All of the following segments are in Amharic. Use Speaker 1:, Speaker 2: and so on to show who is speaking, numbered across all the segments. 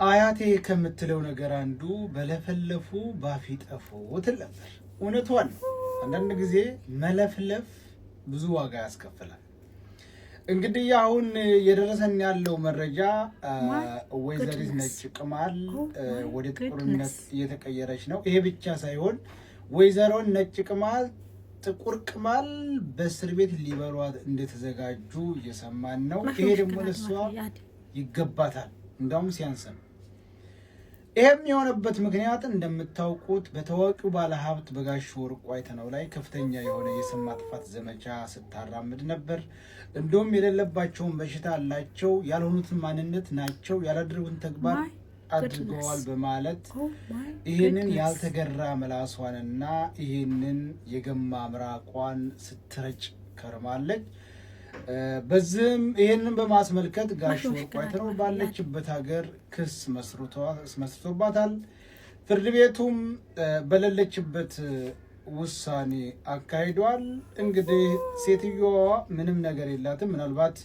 Speaker 1: አያቴ ከምትለው ነገር አንዱ በለፈለፉ ባፍ ይጠፉ ትል ነበር። እውነቷን ነው። አንዳንድ ጊዜ መለፍለፍ ብዙ ዋጋ ያስከፍላል። እንግዲህ አሁን የደረሰን ያለው መረጃ ወይዘሪት ነጭ ቅማል ወደ ጥቁርነት እየተቀየረች ነው። ይሄ ብቻ ሳይሆን ወይዘሮን ነጭ ቅማል ጥቁር ቅማል በእስር ቤት ሊበሏት እንደተዘጋጁ እየሰማን ነው። ይሄ ደግሞ ለሷ ይገባታል፣ እንዳውም ሲያንሰን። ይሄም የሆነበት ምክንያት እንደምታውቁት በታዋቂው ባለሀብት በጋሽ ወርቁ አይተነው ላይ ከፍተኛ የሆነ የስም ማጥፋት ዘመቻ ስታራምድ ነበር። እንደውም የሌለባቸውን በሽታ አላቸው፣ ያልሆኑትን ማንነት ናቸው፣ ያላደረጉትን ተግባር አድርገዋል በማለት ይህንን ያልተገራ ምላሷንና ይህንን የገማ ምራቋን ስትረጭ ከርማለች። በዚህም ይህንን በማስመልከት ጋሽ ወርቁ አይተነው ባለችበት ሀገር ክስ መስርቶባታል። ፍርድ ቤቱም በሌለችበት ውሳኔ አካሂዷል። እንግዲህ ሴትዮዋ ምንም ነገር የላትም። ምናልባት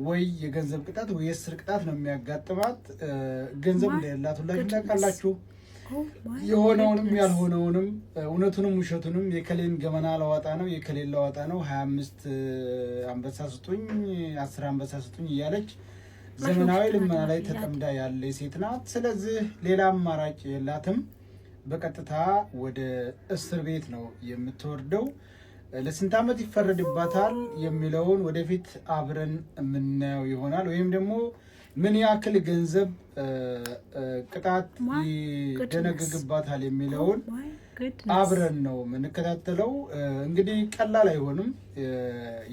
Speaker 1: ወይ የገንዘብ ቅጣት ወይ የእስር ቅጣት ነው የሚያጋጥማት። ገንዘብ እንደሌላት ሁላችሁም ታውቃላችሁ። የሆነውንም ያልሆነውንም እውነቱንም ውሸቱንም የከሌን ገመና ለዋጣ ነው የከሌን ለዋጣ ነው 25 አንበሳ ስጡኝ 10 አንበሳ ስጡኝ እያለች ዘመናዊ ልመና ላይ ተጠምዳ ያለ ሴት ናት። ስለዚህ ሌላ አማራጭ የላትም። በቀጥታ ወደ እስር ቤት ነው የምትወርደው። ለስንት ዓመት ይፈረድባታል የሚለውን ወደፊት አብረን የምናየው ይሆናል። ወይም ደግሞ ምን ያክል ገንዘብ ቅጣት ይደነግግባታል የሚለውን አብረን ነው የምንከታተለው። እንግዲህ ቀላል አይሆንም።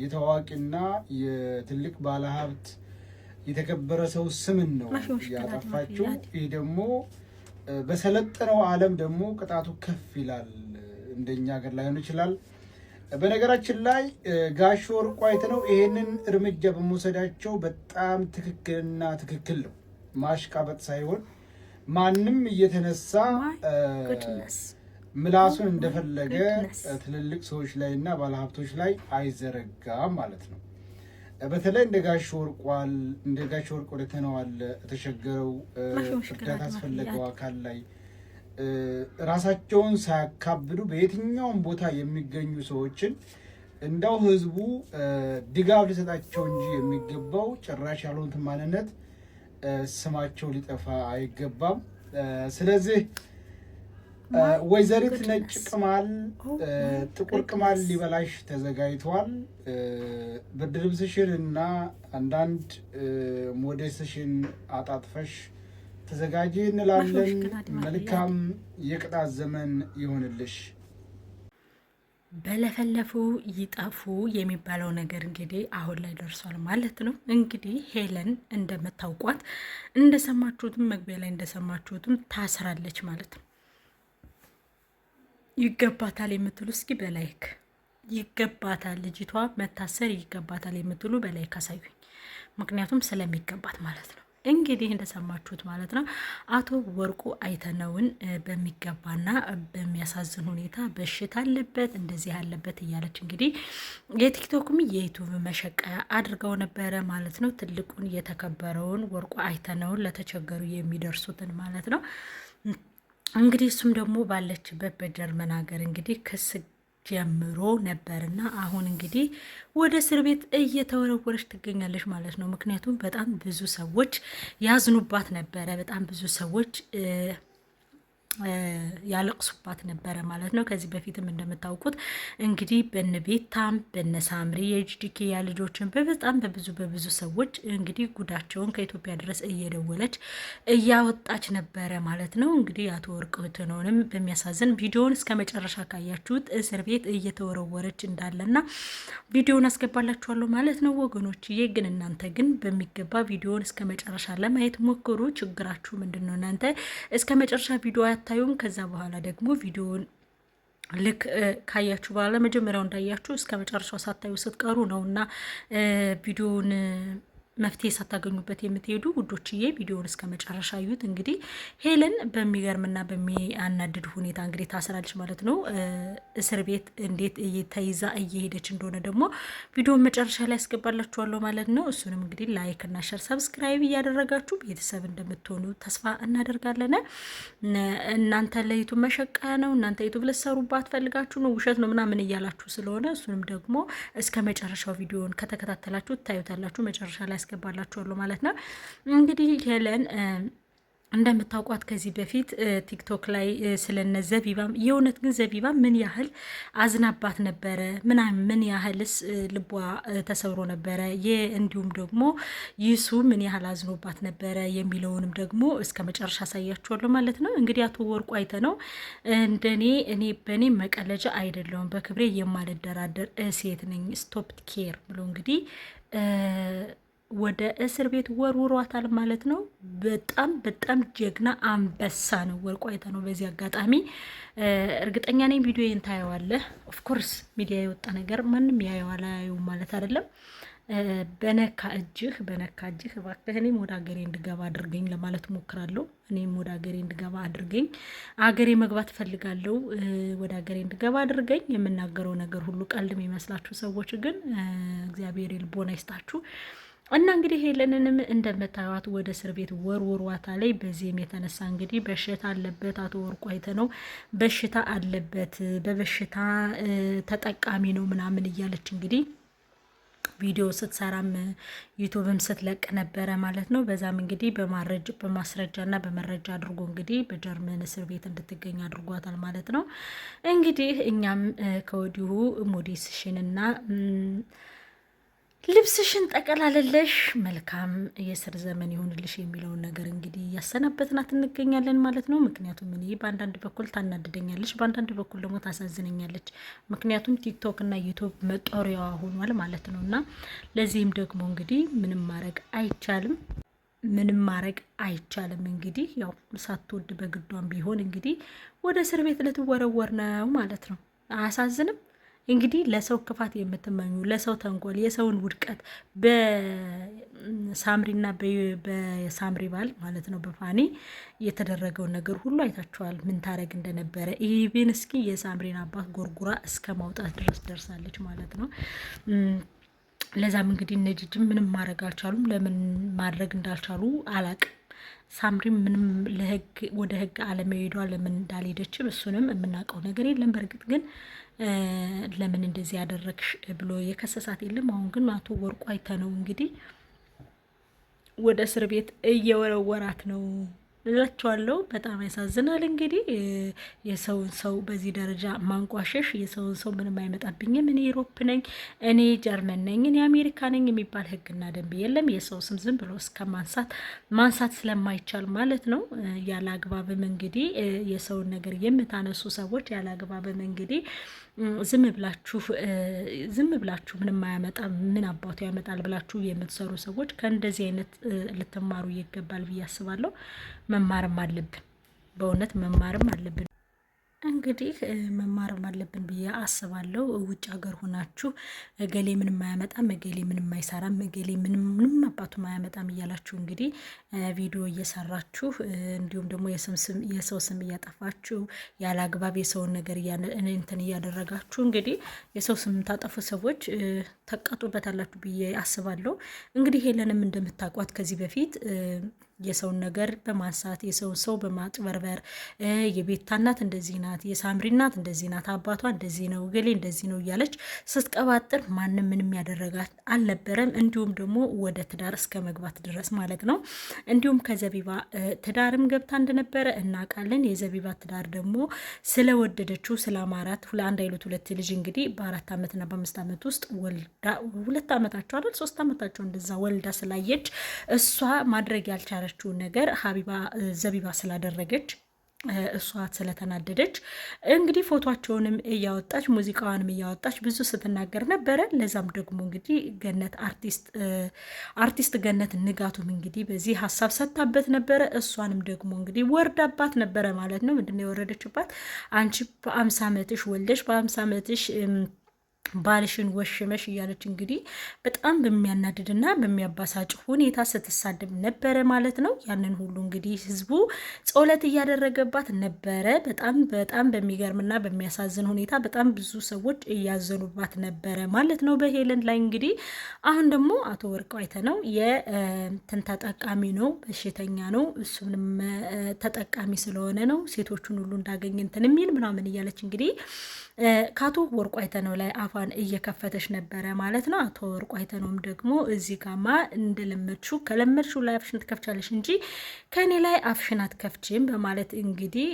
Speaker 1: የታዋቂና የትልቅ ባለሀብት የተከበረ ሰው ስምን ነው ያጠፋችው። ይህ ደግሞ በሰለጠነው ዓለም ደግሞ ቅጣቱ ከፍ ይላል። እንደኛ ሀገር ላይሆን ይችላል። በነገራችን ላይ ጋሽ ወርቁ አይተነው ይሄንን እርምጃ በመውሰዳቸው በጣም ትክክልና ትክክል ነው። ማሽቃበጥ ሳይሆን ማንም እየተነሳ ምላሱን እንደፈለገ ትልልቅ ሰዎች ላይ እና ባለሀብቶች ላይ አይዘረጋም ማለት ነው። በተለይ እንደ ጋሽ ወርቁ ወደተነዋል ተሸገረው እርዳታ አስፈለገው አካል ላይ ራሳቸውን ሳያካብዱ በየትኛውም ቦታ የሚገኙ ሰዎችን እንዳው ህዝቡ ድጋፍ ሊሰጣቸው እንጂ የሚገባው ጭራሽ ያልሆኑትን ማንነት ስማቸው ሊጠፋ አይገባም። ስለዚህ ወይዘሪት ነጭ ቅማል ጥቁር ቅማል ሊበላሽ ተዘጋጅቷል። ብርድ ልብስሽን እና አንዳንድ ሞዴስሽን አጣጥፈሽ ተዘጋጂ እንላለን። መልካም የቅጣት ዘመን ይሆንልሽ።
Speaker 2: በለፈለፉ ይጠፉ የሚባለው ነገር እንግዲህ አሁን ላይ ደርሷል ማለት ነው። እንግዲህ ሄለን እንደምታውቋት እንደሰማችሁትም መግቢያ ላይ እንደሰማችሁትም ታስራለች ማለት ነው። ይገባታል የምትሉ እስኪ በላይክ ይገባታል፣ ልጅቷ መታሰር ይገባታል የምትሉ በላይክ አሳዩኝ። ምክንያቱም ስለሚገባት ማለት ነው። እንግዲህ እንደሰማችሁት ማለት ነው አቶ ወርቁ አይተነውን በሚገባና በሚያሳዝን ሁኔታ በሽታ አለበት እንደዚህ አለበት እያለች እንግዲህ የቲክቶክም የዩቱብ መሸቀያ አድርገው ነበረ ማለት ነው። ትልቁን የተከበረውን ወርቁ አይተነውን ለተቸገሩ የሚደርሱትን ማለት ነው። እንግዲህ እሱም ደግሞ ባለችበት በጀርመን ሀገር እንግዲህ ክስ ጀምሮ ነበርና አሁን እንግዲህ ወደ እስር ቤት እየተወረወረች ትገኛለች ማለት ነው። ምክንያቱም በጣም ብዙ ሰዎች ያዝኑባት ነበረ፣ በጣም ብዙ ሰዎች ያለቅሱባት ነበረ ማለት ነው። ከዚህ በፊትም እንደምታውቁት እንግዲህ በነ ቤታም በነ ሳምሪ የጂዲኬያ ልጆችን በጣም በብዙ ሰዎች እንግዲህ ጉዳቸውን ከኢትዮጵያ ድረስ እየደወለች እያወጣች ነበረ ማለት ነው። እንግዲህ አቶ ወርቁ አይተነውንም በሚያሳዝን ቪዲዮውን እስከ መጨረሻ ካያችሁት እስር ቤት እየተወረወረች እንዳለና ቪዲዮውን አስገባላችኋለሁ ማለት ነው ወገኖችዬ። ግን እናንተ ግን በሚገባ ቪዲዮውን እስከ መጨረሻ ለማየት ሞክሩ። ችግራችሁ ምንድን ነው? እናንተ እስከ መጨረሻ ቪዲዮ ታዩም ከዛ በኋላ ደግሞ ቪዲዮውን ልክ ካያችሁ በኋላ መጀመሪያው እንዳያችሁ እስከ መጨረሻው ሳታዩ ስትቀሩ ነውና ቪዲዮውን መፍትሄ ሳታገኙበት የምትሄዱ ውዶችዬ ቪዲዮውን እስከ መጨረሻ እዩት። እንግዲህ ሄለን በሚገርምና በሚያናድድ ሁኔታ እንግዲህ ታስራለች ማለት ነው። እስር ቤት እንዴት ተይዛ እየሄደች እንደሆነ ደግሞ ቪዲዮውን መጨረሻ ላይ ያስገባላችኋለሁ ማለት ነው። እሱንም እንግዲህ ላይክ እና ሸር ሰብስክራይብ እያደረጋችሁ ቤተሰብ እንደምትሆኑ ተስፋ እናደርጋለን። እናንተ ለዩቱብ መሸቀያ ነው፣ እናንተ ዩቱብ ልትሰሩባት ፈልጋችሁ ነው፣ ውሸት ነው ምናምን እያላችሁ ስለሆነ እሱንም ደግሞ እስከ መጨረሻው ቪዲዮውን ከተከታተላችሁ ታዩታላችሁ። መጨረሻ ላይ ያስገባላችኋለሁ ማለት ነው። እንግዲህ ሄለን እንደምታውቋት ከዚህ በፊት ቲክቶክ ላይ ስለነ ዘቢባ የእውነት ግን ዘቢባ ምን ያህል አዝናባት ነበረ፣ ምን ያህልስ ልቧ ተሰብሮ ነበረ፣ እንዲሁም ደግሞ ይሱ ምን ያህል አዝኖባት ነበረ የሚለውንም ደግሞ እስከ መጨረሻ አሳያችኋለሁ ማለት ነው። እንግዲህ አቶ ወርቁ አይተ ነው እኔ በእኔ መቀለጃ አይደለሁም፣ በክብሬ የማልደራደር ሴት ነኝ፣ ስቶፕ ኬር ብሎ እንግዲህ ወደ እስር ቤት ወርውሯታል ማለት ነው። በጣም በጣም ጀግና አንበሳ ነው ወርቁ አይተ ነው። በዚህ አጋጣሚ እርግጠኛ ነኝ ቪዲዮን ታየዋለህ። ኦፍኮርስ ሚዲያ የወጣ ነገር ማንም ያየዋል አያየውም ማለት አይደለም። በነካ እጅህ እባክህ እኔም ወደ ሀገሬ እንድገባ አድርገኝ ለማለት ሞክራለሁ። እኔም ወደ ሀገሬ እንድገባ አድርገኝ፣ ሀገሬ መግባት ፈልጋለሁ፣ ወደ ሀገሬ እንድገባ አድርገኝ። የምናገረው ነገር ሁሉ ቀልድ የሚመስላችሁ ሰዎች ግን እግዚአብሔር ልቦና ይስጣችሁ። እና እንግዲህ ሄለንንም እንደምታዩት ወደ እስር ቤት ወርውሯታ ላይ በዚህም የተነሳ እንግዲህ በሽታ አለበት አቶ ወርቁ አይተ ነው በሽታ አለበት፣ በበሽታ ተጠቃሚ ነው ምናምን እያለች እንግዲህ ቪዲዮ ስትሰራም ዩቱብም ስትለቅ ነበረ ማለት ነው። በዛም እንግዲህ በማስረጃና በመረጃ አድርጎ እንግዲህ በጀርመን እስር ቤት እንድትገኝ አድርጓታል ማለት ነው። እንግዲህ እኛም ከወዲሁ ሞዴስሽንና ልብስሽን ጠቀላለለሽ መልካም የእስር ዘመን ይሆንልሽ የሚለውን ነገር እንግዲህ እያሰናበትናት እንገኛለን ማለት ነው። ምክንያቱም እኔ በአንዳንድ በኩል ታናድደኛለች፣ በአንዳንድ በኩል ደግሞ ታሳዝነኛለች። ምክንያቱም ቲክቶክ እና ዩቱብ መጦሪያዋ ሆኗል ማለት ነው። እና ለዚህም ደግሞ እንግዲህ ምንም ማድረግ አይቻልም። እንግዲህ ያው ሳትወድ በግዷን ቢሆን እንግዲህ ወደ እስር ቤት ልትወረወር ነው ማለት ነው። አያሳዝንም? እንግዲህ ለሰው ክፋት የምትመኙ ለሰው ተንኮል፣ የሰውን ውድቀት በሳምሪና በሳምሪ ባል ማለት ነው በፋኒ የተደረገውን ነገር ሁሉ አይታችኋል። ምን ታረግ እንደነበረ ኢቭን እስኪ የሳምሪን አባት ጎርጉራ እስከ ማውጣት ድረስ ደርሳለች ማለት ነው። ለዛም እንግዲህ እነጅጅም ምንም ማድረግ አልቻሉም። ለምን ማድረግ እንዳልቻሉ አላቅም። ሳምሪም ምንም ወደ ህግ አለመሄዷ ለምን እንዳልሄደችም እሱንም የምናውቀው ነገር የለም። በእርግጥ ግን ለምን እንደዚህ ያደረግሽ ብሎ የከሰሳት የለም። አሁን ግን አቶ ወርቁ አይተ ነው እንግዲህ ወደ እስር ቤት እየወረወራት ነው እላቸዋለሁ። በጣም ያሳዝናል። እንግዲህ የሰውን ሰው በዚህ ደረጃ ማንቋሸሽ፣ የሰውን ሰው ምንም አይመጣብኝም፣ እኔ ዩሮፕ ነኝ፣ እኔ ጀርመን ነኝ፣ እኔ አሜሪካ ነኝ የሚባል ህግና ደንብ የለም። የሰው ስም ዝም ብሎ እስከ ማንሳት ስለማይቻል ማለት ነው። ያለ አግባብም እንግዲህ የሰውን ነገር የምታነሱ ሰዎች ያለ አግባብም እንግዲህ ዝም ብላችሁ ምንም አያመጣም ምን አባቱ ያመጣል ብላችሁ የምትሰሩ ሰዎች ከእንደዚህ አይነት ልትማሩ ይገባል ብዬ አስባለሁ። መማርም አለብን፣ በእውነት መማርም አለብን። እንግዲህ መማርም አለብን ብዬ አስባለሁ። ውጭ ሀገር ሆናችሁ እገሌ ምንም አያመጣም፣ እገሌ ምንም አይሰራም፣ እገሌ ምንም አባቱም አያመጣም እያላችሁ እንግዲህ ቪዲዮ እየሰራችሁ እንዲሁም ደግሞ የሰው ስም እያጠፋችሁ ያለ አግባብ የሰውን ነገር እንትን እያደረጋችሁ እንግዲህ የሰው ስም ታጠፉ ሰዎች ተቀጡበታላችሁ ብዬ አስባለሁ። እንግዲህ ሄለንም እንደምታውቋት ከዚህ በፊት የሰውን ነገር በማንሳት የሰውን ሰው በማጭበርበር የቤታ እናት እንደዚህ ናት፣ የሳምሪ እናት እንደዚህ ናት፣ አባቷ እንደዚህ ነው፣ ገሌ እንደዚህ ነው እያለች ስትቀባጥር ማንም ምንም ያደረጋት አልነበረም። እንዲሁም ደግሞ ወደ ትዳር እስከ መግባት ድረስ ማለት ነው። እንዲሁም ከዘቢባ ትዳርም ገብታ እንደነበረ እናውቃለን። የዘቢባ ትዳር ደግሞ ስለወደደችው ስለአማራት አንድ አይነት ሁለት ልጅ እንግዲህ በ4 ዓመትና በ5 ዓመት ውስጥ ወልዳ 2 ዓመታቸው አይደል 3 ዓመታቸው እንደዛ ወልዳ ስላየች እሷ ማድረግ ያልቻለ ነገር ዘቢባ ስላደረገች እሷ ስለተናደደች እንግዲህ ፎቶቸውንም እያወጣች ሙዚቃዋንም እያወጣች ብዙ ስትናገር ነበረ። ለዛም ደግሞ እንግዲህ አርቲስት ገነት ንጋቱም እንግዲህ በዚህ ሀሳብ ሰጥታበት ነበረ። እሷንም ደግሞ እንግዲህ ወርዳባት ነበረ ማለት ነው። ምንድነው የወረደችባት? አንቺ በ50 ዓመትሽ ወልደሽ በ50 ዓመትሽ ባልሽን ወሽመሽ እያለች እንግዲህ በጣም በሚያናድድና በሚያባሳጭ ሁኔታ ስትሳደብ ነበረ ማለት ነው። ያንን ሁሉ እንግዲህ ህዝቡ ጸሎት እያደረገባት ነበረ። በጣም በጣም በሚገርምና በሚያሳዝን ሁኔታ በጣም ብዙ ሰዎች እያዘኑባት ነበረ ማለት ነው በሄለን ላይ። እንግዲህ አሁን ደግሞ አቶ ወርቁ አይተነው የእንትን ተጠቃሚ ነው፣ በሽተኛ ነው፣ እሱንም ተጠቃሚ ስለሆነ ነው ሴቶቹን ሁሉ እንዳገኘ እንትን የሚል ምናምን እያለች እንግዲህ ከአቶ ወርቁ አይተነው ላይ አፏን እየከፈተች ነበረ ማለት ነው። አቶ ወርቁ አይተነውም ደግሞ እዚህ ጋማ እንደለመድሽው ከለመድሽው ላይ አፍሽን ትከፍቻለሽ እንጂ ከእኔ ላይ አፍሽን አትከፍችም በማለት እንግዲህ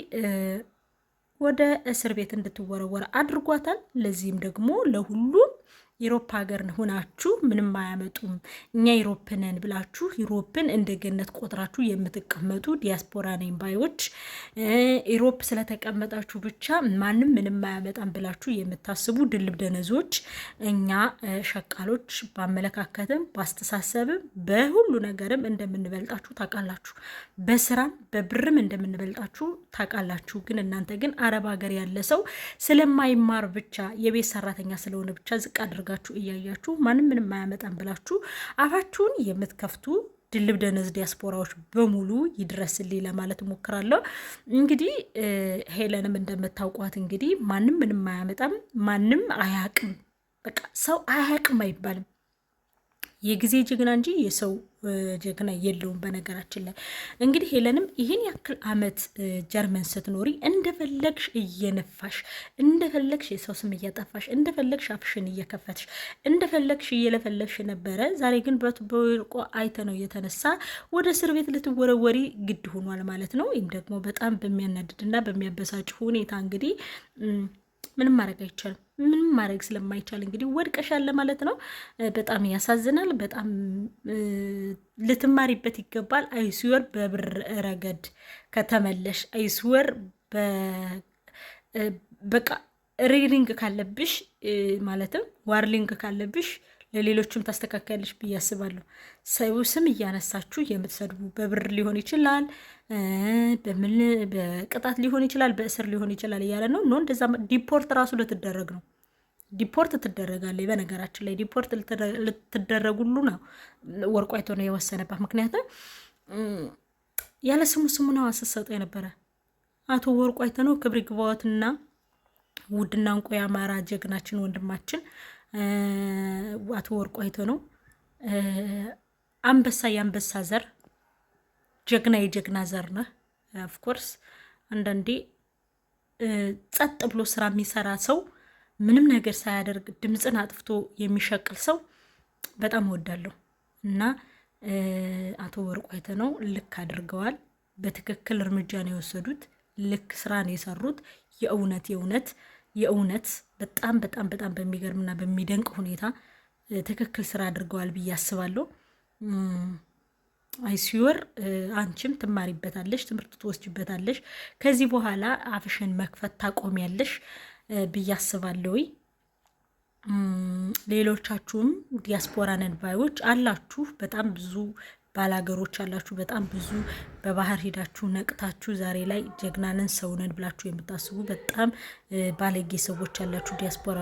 Speaker 2: ወደ እስር ቤት እንድትወረወር አድርጓታል። ለዚህም ደግሞ ለሁሉም ዩሮፕ ሀገር ሁናችሁ ምንም አያመጡም እኛ ዩሮፕ ነን ብላችሁ ዩሮፕን እንደ ገነት ቆጥራችሁ የምትቀመጡ ዲያስፖራ ነኝ ባዮች፣ ዩሮፕ ስለተቀመጣችሁ ብቻ ማንም ምንም አያመጣም ብላችሁ የምታስቡ ድልብ ደነዞች፣ እኛ ሸቃሎች በአመለካከትም በአስተሳሰብም በሁሉ ነገርም እንደምንበልጣችሁ ታውቃላችሁ። በስራም በብርም እንደምንበልጣችሁ ታውቃላችሁ። ግን እናንተ ግን አረብ ሀገር ያለ ሰው ስለማይማር ብቻ የቤት ሰራተኛ ስለሆነ ብቻ ዝቅ አድርጋ እያያችሁ ማንም ምንም አያመጣም ብላችሁ አፋችሁን የምትከፍቱ ድልብ ደነዝ ዲያስፖራዎች በሙሉ ይድረስልኝ ለማለት እሞክራለሁ። እንግዲህ ሄለንም እንደምታውቋት እንግዲህ ማንም ምንም አያመጣም፣ ማንም አያቅም፣ በቃ ሰው አያቅም አይባልም። የጊዜ ጀግና እንጂ የሰው ጀግና የለውም። በነገራችን ላይ እንግዲህ ሄለንም ይህን ያክል አመት ጀርመን ስትኖሪ እንደፈለግሽ እየነፋሽ፣ እንደፈለግሽ የሰው ስም እያጠፋሽ፣ እንደፈለግሽ አፍሽን እየከፈትሽ፣ እንደፈለግሽ እየለፈለግሽ ነበረ። ዛሬ ግን በወርቁ አይተነው የተነሳ ወደ እስር ቤት ልትወረወሪ ግድ ሆኗል ማለት ነው። ይህም ደግሞ በጣም በሚያናድድና በሚያበሳጭ ሁኔታ እንግዲህ ምንም ማድረግ አይቻልም። ምንም ማድረግ ስለማይቻል እንግዲህ ወድቀሻል ማለት ነው። በጣም ያሳዝናል። በጣም ልትማሪበት ይገባል። አይስወር በብር ረገድ ከተመለሽ፣ አይስወር በቃ ሪሊንግ ካለብሽ ማለትም ዋርሊንግ ካለብሽ ለሌሎችም ታስተካከያለሽ ብዬ አስባለሁ። ሰው ስም እያነሳችሁ የምትሰድቡ በብር ሊሆን ይችላል፣ በቅጣት ሊሆን ይችላል፣ በእስር ሊሆን ይችላል እያለ ነው። እንደዛ ዲፖርት ራሱ ልትደረግ ነው። ዲፖርት ትደረጋለች። በነገራችን ላይ ዲፖርት ልትደረጉሉ ነው ወርቁ አይቶ ነው የወሰነባት። ምክንያቱም ያለ ስሙ ነው አስሰጠው የነበረ አቶ ወርቁ አይቶ ነው። ክብር ይግባዎትና ውድና እንቁ የአማራ ጀግናችን ወንድማችን አቶ ወርቁ አይቶ ነው። አንበሳ የአንበሳ ዘር፣ ጀግና የጀግና ዘር ነህ። ኦፍኮርስ አንዳንዴ ጸጥ ብሎ ስራ የሚሰራ ሰው ምንም ነገር ሳያደርግ ድምፅን አጥፍቶ የሚሸቅል ሰው በጣም እወዳለሁ። እና አቶ ወርቁ አይተ ነው ልክ አድርገዋል። በትክክል እርምጃ ነው የወሰዱት። ልክ ስራ ነው የሰሩት። የእውነት በጣም በጣም በጣም በሚገርምና በሚደንቅ ሁኔታ ትክክል ስራ አድርገዋል ብዬ አስባለሁ። አይስወር አንቺም ትማሪበታለሽ፣ ትምህርት ትወስጅበታለሽ። ከዚህ በኋላ አፍሽን መክፈት ታቆሚያለሽ ብዬ አስባለሁ። ሌሎቻችሁም ዲያስፖራ ነን ባዮች አላችሁ፣ በጣም ብዙ ባላገሮች አላችሁ፣ በጣም ብዙ በባህር ሄዳችሁ ነቅታችሁ ዛሬ ላይ ጀግናንን ሰውነን ብላችሁ የምታስቡ በጣም ባለጌ ሰዎች አላችሁ ዲያስፖራ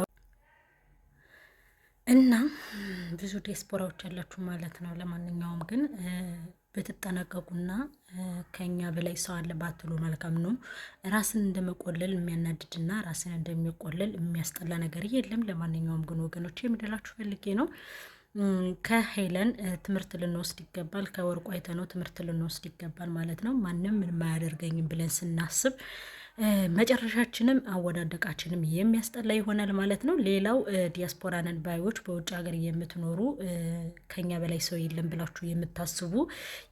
Speaker 2: እና ብዙ ዲያስፖራዎች አላችሁ ማለት ነው። ለማንኛውም ግን ብትጠነቀቁና ከኛ በላይ ሰው አለ ባትሉ መልካም ነው። ራስን እንደመቆለል የሚያናድድና ራስን እንደሚቆለል የሚያስጠላ ነገር የለም። ለማንኛውም ግን ወገኖች የምደላችሁ ፈልጌ ነው ከሄለን ትምህርት ልንወስድ ይገባል። ከወርቁ አይተነው ትምህርት ልንወስድ ይገባል ማለት ነው። ማንም ምንም አያደርገኝም ብለን ስናስብ መጨረሻችንም አወዳደቃችንም የሚያስጠላ ይሆናል ማለት ነው። ሌላው ዲያስፖራ ነን ባዮች በውጭ ሀገር የምትኖሩ ከኛ በላይ ሰው የለም ብላችሁ የምታስቡ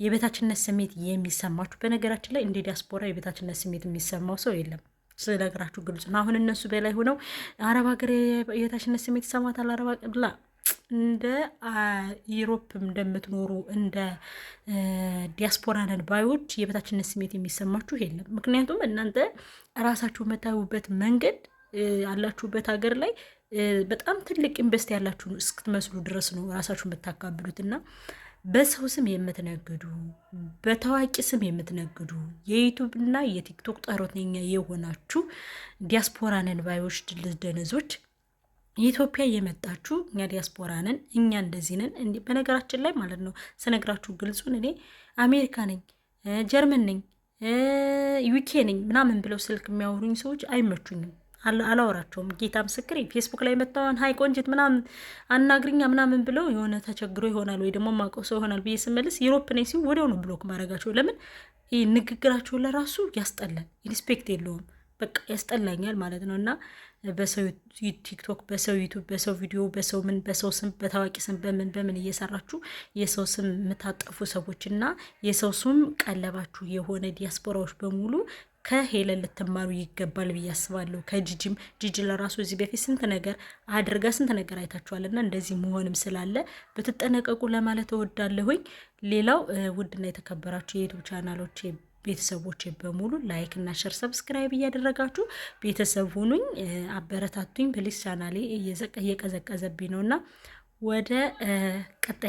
Speaker 2: የቤታችነት ስሜት የሚሰማችሁ፣ በነገራችን ላይ እንደ ዲያስፖራ የቤታችነት ስሜት የሚሰማው ሰው የለም። ስለነገራችሁ ግልጽ ነው። አሁን እነሱ በላይ ሆነው አረብ ሀገር የቤታችነት ስሜት ይሰማታል አረብ ሀገር ብላ እንደ ዩሮፕ እንደምትኖሩ እንደ ዲያስፖራ ነን ባዮች የበታችነት ስሜት የሚሰማችሁ የለም። ምክንያቱም እናንተ ራሳችሁ የምታዩበት መንገድ ያላችሁበት ሀገር ላይ በጣም ትልቅ ኢንቨስት ያላችሁ እስክትመስሉ ድረስ ነው ራሳችሁ የምታካብሉት እና በሰው ስም የምትነግዱ፣ በታዋቂ ስም የምትነግዱ የዩቱብ እና የቲክቶክ ጠሮተኛ የሆናችሁ ዲያስፖራ ነን ባዮች ድልዝ ደነዞች ኢትዮጵያ እየመጣችሁ እኛ ዲያስፖራ ነን፣ እኛ እንደዚህ ነን። በነገራችን ላይ ማለት ነው ስነግራችሁ ግልጹን እኔ አሜሪካ ነኝ፣ ጀርመን ነኝ፣ ዩኬ ነኝ ምናምን ብለው ስልክ የሚያወሩኝ ሰዎች አይመቹኝም፣ አላወራቸውም። ጌታ ምስክር ፌስቡክ ላይ መጥተዋን ሀይ ቆንጅት ምናምን አናግሪኛ ምናምን ብለው የሆነ ተቸግሮ ይሆናል ወይ ደግሞ ማውቀው ሰው ይሆናል ብዬ ስመልስ ዩሮፕ ነኝ ሲሉ ወዲያው ነው ብሎክ ማድረጋቸው። ለምን ንግግራቸው ለራሱ ያስጠላል፣ ኢንስፔክት የለውም፣ በቃ ያስጠላኛል ማለት ነው። እና በሰው ቲክቶክ፣ በሰው ዩቱብ፣ በሰው ቪዲዮ፣ በሰው ምን፣ በሰው ስም፣ በታዋቂ ስም በምን እየሰራችሁ የሰው ስም የምታጠፉ ሰዎች እና የሰው ስም ቀለባችሁ የሆነ ዲያስፖራዎች በሙሉ ከሄለን ልትማሩ ይገባል ብዬ አስባለሁ። ከጂጂም ጂጂ ለራሱ እዚህ በፊት ስንት ነገር አድርጋ ስንት ነገር አይታችኋልና እንደዚህ መሆንም ስላለ ብትጠነቀቁ ለማለት እወዳለሁኝ። ሌላው ውድና የተከበራችሁ የዩቱብ ቻናሎች ቤተሰቦች በሙሉ ላይክ እና ሸር ሰብስክራይብ እያደረጋችሁ ቤተሰብ ሁኑኝ፣ አበረታቱኝ ፕሊስ። ቻናሌ እየቀዘቀዘብኝ ነውና ወደ ቀጣይ